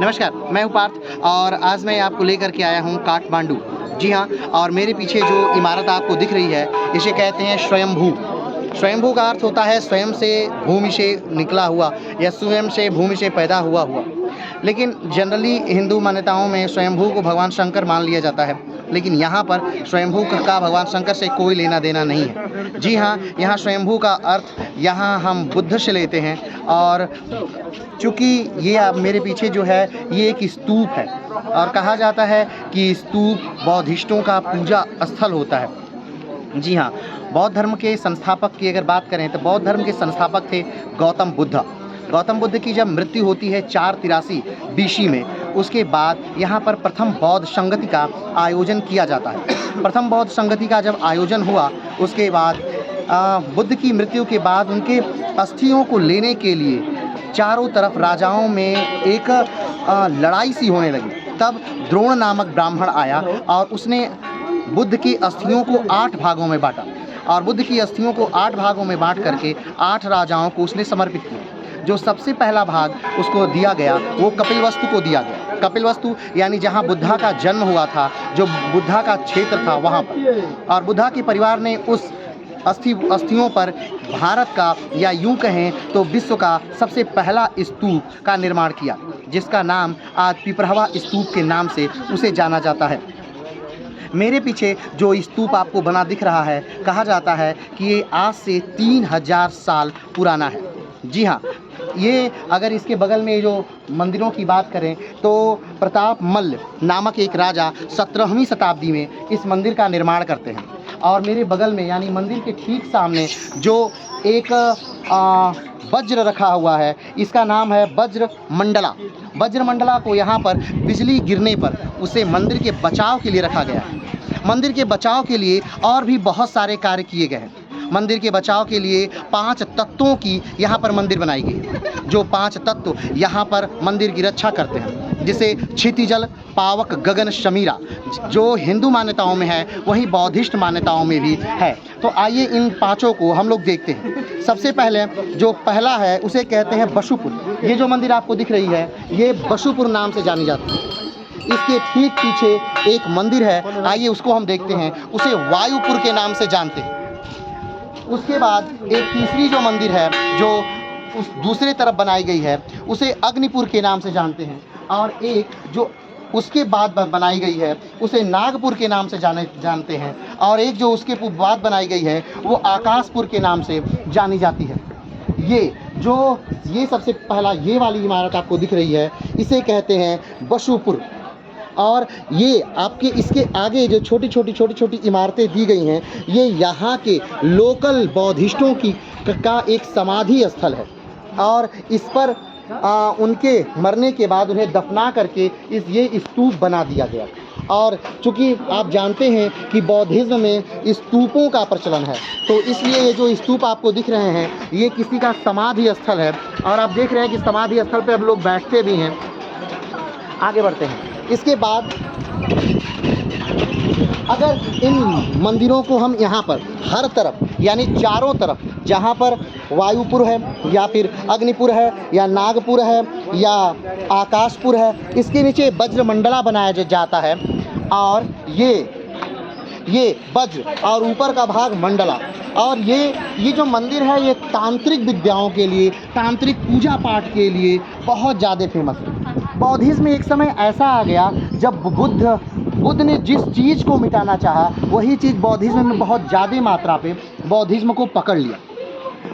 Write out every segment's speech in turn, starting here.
नमस्कार, मैं हूँ पार्थ और आज मैं आपको लेकर के आया हूँ काठमांडू। जी हाँ, और मेरे पीछे जो इमारत आपको दिख रही है इसे कहते हैं स्वयंभू। स्वयंभू का अर्थ होता है स्वयं से भूमि से निकला हुआ या स्वयं से भूमि से पैदा हुआ। लेकिन जनरली हिंदू मान्यताओं में स्वयंभू को भगवान शंकर मान लिया जाता है, लेकिन यहाँ पर स्वयंभू का भगवान शंकर से कोई लेना देना नहीं है। जी हाँ, यहाँ स्वयंभू का अर्थ यहाँ हम बुद्ध से लेते हैं। और चूँकि ये आप मेरे पीछे जो है ये एक स्तूप है और कहा जाता है कि स्तूप बौद्धिस्टों का पूजा स्थल होता है। जी हाँ, बौद्ध धर्म के संस्थापक की अगर बात करें तो बौद्ध धर्म के संस्थापक थे गौतम बुद्ध। गौतम बुद्ध की जब मृत्यु होती है 483 BC में, उसके बाद यहाँ पर प्रथम बौद्ध संगति का आयोजन किया जाता है। प्रथम बौद्ध संगति का जब आयोजन हुआ उसके बाद बुद्ध की मृत्यु के बाद उनके अस्थियों को लेने के लिए चारों तरफ राजाओं में एक लड़ाई सी होने लगी। तब द्रोण नामक ब्राह्मण आया और उसने बुद्ध की अस्थियों को 8 भागों में बांटा और बुद्ध की अस्थियों को 8 भागों में बांट करके 8 राजाओं को उसने समर्पित किया। जो सबसे पहला भाग उसको दिया गया वो कपिलवस्तु को दिया गया। कपिलवस्तु यानी जहाँ बुद्धा का जन्म हुआ था, जो बुद्धा का क्षेत्र था वहाँ पर। और बुद्धा के परिवार ने उस अस्थियों पर भारत का या यूं कहें तो विश्व का सबसे पहला स्तूप का निर्माण किया, जिसका नाम आज पिपरहवा स्तूप के नाम से उसे जाना जाता है। मेरे पीछे जो स्तूप आपको बना दिख रहा है, कहा जाता है कि ये आज से 3000 साल पुराना है। जी हाँ, ये अगर इसके बगल में जो मंदिरों की बात करें तो प्रताप मल्ल नामक एक राजा 17वीं शताब्दी में इस मंदिर का निर्माण करते हैं। और मेरे बगल में यानी मंदिर के ठीक सामने जो एक वज्र रखा हुआ है, इसका नाम है वज्र मंडला। वज्र मंडला को यहाँ पर बिजली गिरने पर उसे मंदिर के बचाव के लिए रखा गया है। मंदिर के बचाव के लिए और भी बहुत सारे कार्य किए गए हैं। मंदिर के बचाव के लिए 5 तत्वों की यहाँ पर मंदिर बनाई गई है। जो 5 तत्व यहाँ पर मंदिर की रक्षा करते हैं, जिसे क्षितिजल, पावक, गगन, शमीरा, जो हिंदू मान्यताओं में है वहीं बौद्धिस्ट मान्यताओं में भी है। तो आइए इन 5 को हम लोग देखते हैं। सबसे पहले जो पहला है उसे कहते हैं बशुपुर। ये जो मंदिर आपको दिख रही है ये बशुपुर नाम से जानी जाती है। इसके ठीक पीछे एक मंदिर है, आइए उसको हम देखते हैं। उसे वायुपुर के नाम से जानते हैं। उसके बाद एक तीसरी जो मंदिर है जो उस दूसरे तरफ बनाई गई है उसे अग्निपुर के नाम से जानते हैं। और एक जो उसके बाद बनाई गई है उसे नागपुर के नाम से जानते हैं। और एक जो उसके बाद बनाई गई है वो आकाशपुर के नाम से जानी जाती है। ये सबसे पहला ये वाली इमारत आपको दिख रही है इसे कहते हैं बशुपुर। और ये आपके इसके आगे जो छोटी छोटी इमारतें दी गई हैं ये यहाँ के लोकल बौद्धिस्टों का एक समाधि स्थल है। और इस पर उनके मरने के बाद उन्हें दफना करके ये स्तूप बना दिया गया। और चूँकि आप जानते हैं कि बौद्धिज्म में स्तूपों का प्रचलन है, तो इसलिए ये जो स्तूप आपको दिख रहे हैं ये किसी का समाधि स्थल है। और आप देख रहे हैं कि समाधि स्थल पर अब लोग बैठते भी हैं। आगे बढ़ते हैं। इसके बाद अगर इन मंदिरों को हम यहाँ पर हर तरफ यानी चारों तरफ, जहाँ पर वायुपुर है या फिर अग्निपुर है या नागपुर है या आकाशपुर है, इसके नीचे वज्रमंडला बनाया जाता है। और ये वज्र और ऊपर का भाग मंडला। और ये जो मंदिर है ये तांत्रिक विद्याओं के लिए, तांत्रिक पूजा पाठ के लिए बहुत ज़्यादा फेमस है। बौद्धिज्म में एक समय ऐसा आ गया जब बुद्ध ने जिस चीज़ को मिटाना चाहा वही चीज़ बौद्धिज्म में बहुत ज़्यादा मात्रा पे बौद्धिज्म को पकड़ लिया।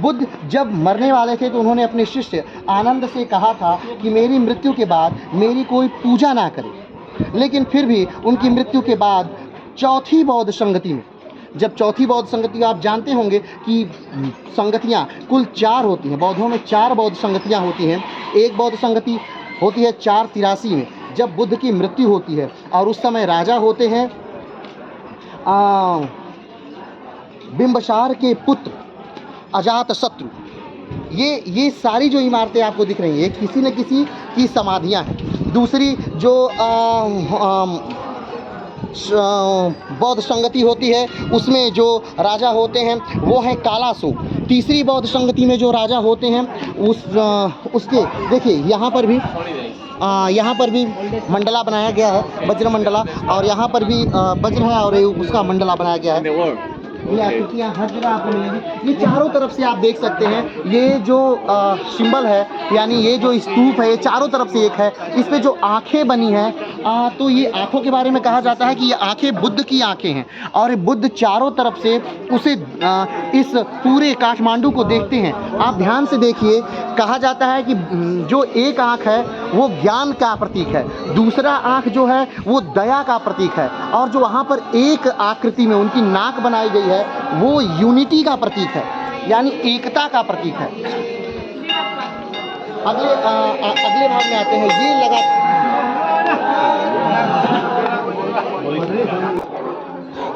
बुद्ध जब मरने वाले थे तो उन्होंने अपने शिष्य आनंद से कहा था कि मेरी मृत्यु के बाद मेरी कोई पूजा ना करे। लेकिन फिर भी उनकी मृत्यु के बाद चौथी बौद्ध संगति में, जब चौथी बौद्ध संगति, आप जानते होंगे कि संगतियाँ कुल 4 होती हैं। बौद्धों में 4 बौद्ध संगतियाँ होती हैं। एक बौद्ध संगति होती है 483 में जब बुद्ध की मृत्यु होती है और उस समय राजा होते हैं बिंबसार के पुत्र अजातशत्रु। ये सारी जो इमारतें आपको दिख रही हैं किसी न किसी की समाधियां हैं। दूसरी जो बौद्ध संगति होती है उसमें जो राजा होते हैं वो है कालाशोक। तीसरी बौद्ध संगति में जो राजा होते हैं उसके देखिए यहाँ पर भी यहाँ पर भी मंडला बनाया गया है, वज्र मंडला, और यहाँ पर भी वज्र है और उसका मंडला बनाया गया है। ये आकृतियाँ हर जगह आपको मिलेंगी। ये चारों तरफ से आप देख सकते हैं, ये जो सिंबल है यानी ये जो स्तूप है ये चारों तरफ से एक है। इस पे जो आंखें बनी हैं तो ये आंखों के बारे में कहा जाता है कि ये आंखें बुद्ध की आंखें हैं और बुद्ध चारों तरफ से उसे इस पूरे काठमांडू को देखते हैं। आप ध्यान से देखिए, कहा जाता है कि जो एक आंख है वो ज्ञान का प्रतीक है, दूसरा आंख जो है वो दया का प्रतीक है, और जो वहाँ पर एक आकृति में उनकी नाक बनाई गई है वो यूनिटी का प्रतीक है, यानी एकता का प्रतीक है। अगले भाग में आते हैं। ये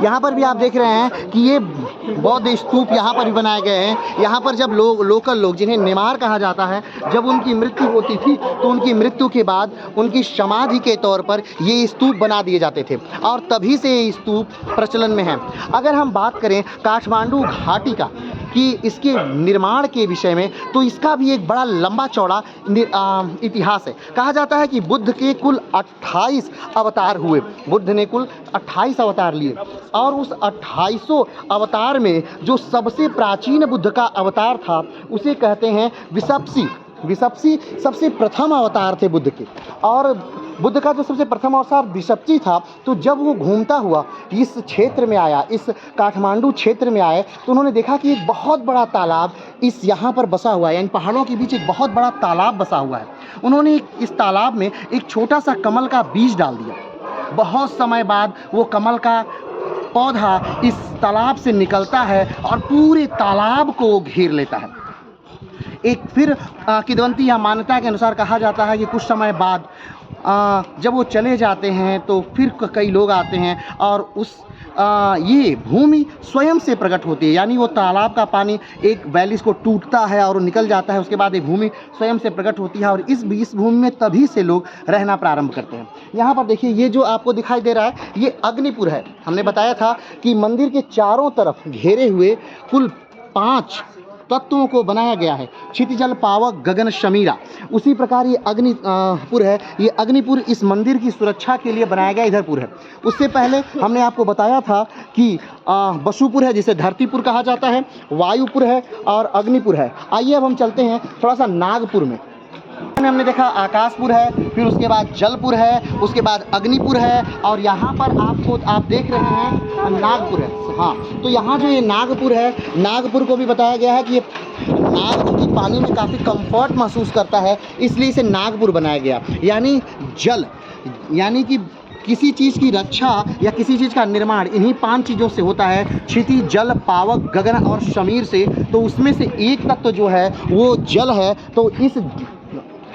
यहाँ पर भी आप देख रहे हैं कि ये बौद्ध स्तूप यहाँ पर भी बनाए गए हैं। यहाँ पर जब लोकल लोग, जिन्हें नेमार कहा जाता है, जब उनकी मृत्यु होती थी तो उनकी मृत्यु के बाद उनकी समाधि के तौर पर ये स्तूप बना दिए जाते थे और तभी से ये स्तूप प्रचलन में है। अगर हम बात करें काठमांडू घाटी का कि इसके निर्माण के विषय में, तो इसका भी एक बड़ा लंबा चौड़ा इतिहास है। कहा जाता है कि बुद्ध के कुल 28 अवतार हुए, बुद्ध ने कुल 28 अवतार लिए, और उस 28 अवतार में जो सबसे प्राचीन बुद्ध का अवतार था उसे कहते हैं विसप्सी। विसप्सी सबसे प्रथम अवतार थे बुद्ध के, और बुद्ध का जो सबसे प्रथम अवतार विसप्सी था, तो जब वो घूमता हुआ इस क्षेत्र में आया, इस काठमांडू क्षेत्र में आए, तो उन्होंने देखा कि एक बहुत बड़ा तालाब इस यहाँ पर बसा हुआ है, यानी पहाड़ों के बीच एक बहुत बड़ा तालाब बसा हुआ है। उन्होंने इस तालाब में एक छोटा सा कमल का बीज डाल दिया। बहुत समय बाद वो कमल का पौधा इस तालाब से निकलता है और पूरे तालाब को घेर लेता है। एक फिर किंवदंती या मान्यता के अनुसार कहा जाता है कि कुछ समय बाद जब वो चले जाते हैं तो फिर कई लोग आते हैं और ये भूमि स्वयं से प्रकट होती है, यानी वो तालाब का पानी एक वैली को टूटता है और निकल जाता है, उसके बाद ये भूमि स्वयं से प्रकट होती है, और इस भूमि में तभी से लोग रहना प्रारंभ करते हैं। यहाँ पर देखिए, ये जो आपको दिखाई दे रहा है ये अग्निपुर है। हमने बताया था कि मंदिर के चारों तरफ घेरे हुए कुल 5 तत्वों को बनाया गया है, क्षितिजल पावक गगन शमीरा। उसी प्रकार ये अग्निपुर है। ये अग्निपुर इस मंदिर की सुरक्षा के लिए बनाया गया इधरपुर है। उससे पहले हमने आपको बताया था कि वसुपुर है, जिसे धरतीपुर कहा जाता है, वायुपुर है और अग्निपुर है। आइए अब हम चलते हैं थोड़ा सा नागपुर में। हमने देखा आकाशपुर है, फिर उसके बाद जलपुर है, उसके बाद अग्निपुर है, और यहाँ पर आप देख रहे हैं नागपुर है। हाँ, तो यहाँ जो ये नागपुर है, नागपुर को भी बताया गया है कि ये नाग जो कि पानी में काफ़ी कंफर्ट महसूस करता है, इसलिए इसे नागपुर बनाया गया। यानी जल, यानी कि किसी चीज़ की रक्षा या किसी चीज़ का निर्माण इन्हीं 5 चीज़ों से होता है, क्षिति जल पावक गगन और शमीर से। तो उसमें से एक तत्व जो है वो जल है, तो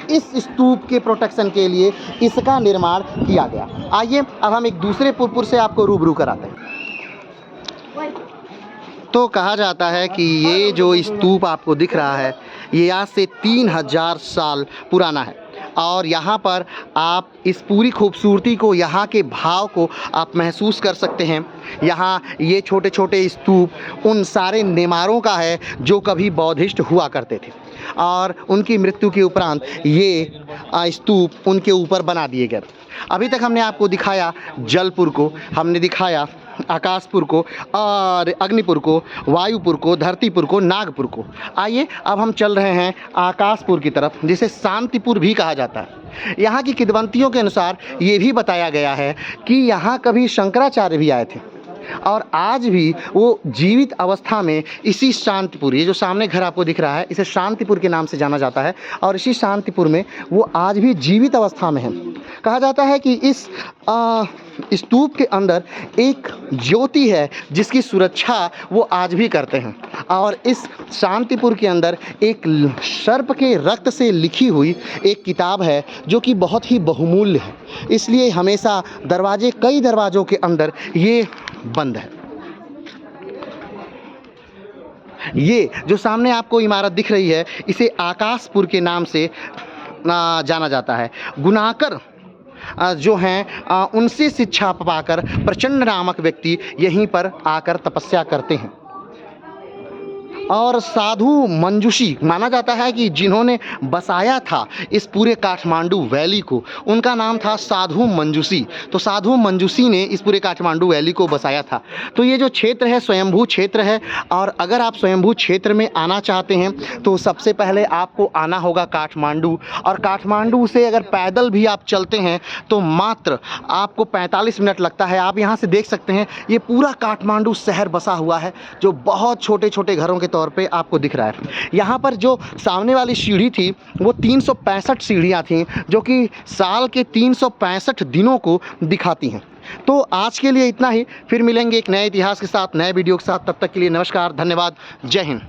इस स्तूप के प्रोटेक्शन के लिए इसका निर्माण किया गया। आइए अब हम एक दूसरे पुर से आपको रूबरू कराते हैं। तो कहा जाता है कि ये जो स्तूप आपको दिख रहा है ये आज से 3000 साल पुराना है, और यहाँ पर आप इस पूरी खूबसूरती को, यहाँ के भाव को आप महसूस कर सकते हैं। यहाँ ये छोटे छोटे स्तूप उन सारे नेमारों का है जो कभी बौद्धिस्ट हुआ करते थे, और उनकी मृत्यु के उपरांत ये स्तूप उनके ऊपर बना दिए गए। अभी तक हमने आपको दिखाया जलपुर को, हमने दिखाया आकाशपुर को और अग्निपुर को, वायुपुर को, धरतीपुर को, नागपुर को। आइए अब हम चल रहे हैं आकाशपुर की तरफ, जिसे शांतिपुर भी कहा जाता है। यहाँ की किंवदंतियों के अनुसार ये भी बताया गया है कि यहाँ कभी शंकराचार्य भी आए थे, और आज भी वो जीवित अवस्था में इसी शांतिपुर, ये जो सामने घर आपको दिख रहा है, इसे शांतिपुर के नाम से जाना जाता है, और इसी शांतिपुर में वो आज भी जीवित अवस्था में है। कहा जाता है कि इस स्तूप के अंदर एक ज्योति है जिसकी सुरक्षा वो आज भी करते हैं, और इस शांतिपुर के अंदर एक सर्प के रक्त से लिखी हुई एक किताब है जो कि बहुत ही बहुमूल्य है, इसलिए हमेशा कई दरवाज़ों के अंदर ये बंद है। ये जो सामने आपको इमारत दिख रही है इसे आकाशपुर के नाम से जाना जाता है। गुनाकर जो हैं उनसे शिक्षा पाकर प्रचंड नामक व्यक्ति यहीं पर आकर तपस्या करते हैं। और साधु मंजूषी माना जाता है कि जिन्होंने बसाया था इस पूरे काठमांडू वैली को, उनका नाम था साधु मंजूषी। तो साधु मंजूषी ने इस पूरे काठमांडू वैली को बसाया था। तो ये जो क्षेत्र है स्वयंभू क्षेत्र है, और अगर आप स्वयंभू क्षेत्र में आना चाहते हैं तो सबसे पहले आपको आना होगा काठमांडू, और काठमांडू से अगर पैदल भी आप चलते हैं तो मात्र आपको 45 मिनट लगता है। आप यहाँ से देख सकते हैं ये पूरा काठमांडू शहर बसा हुआ है, जो बहुत छोटे छोटे घरों के तौर पे आपको दिख रहा है। यहाँ पर जो सामने वाली सीढ़ी थी वो 365 सीढ़ियाँ थीं, जो कि साल के 365 दिनों को दिखाती हैं। तो आज के लिए इतना ही, फिर मिलेंगे एक नए इतिहास के साथ, नए वीडियो के साथ। तब तक के लिए नमस्कार, धन्यवाद, जय हिंद।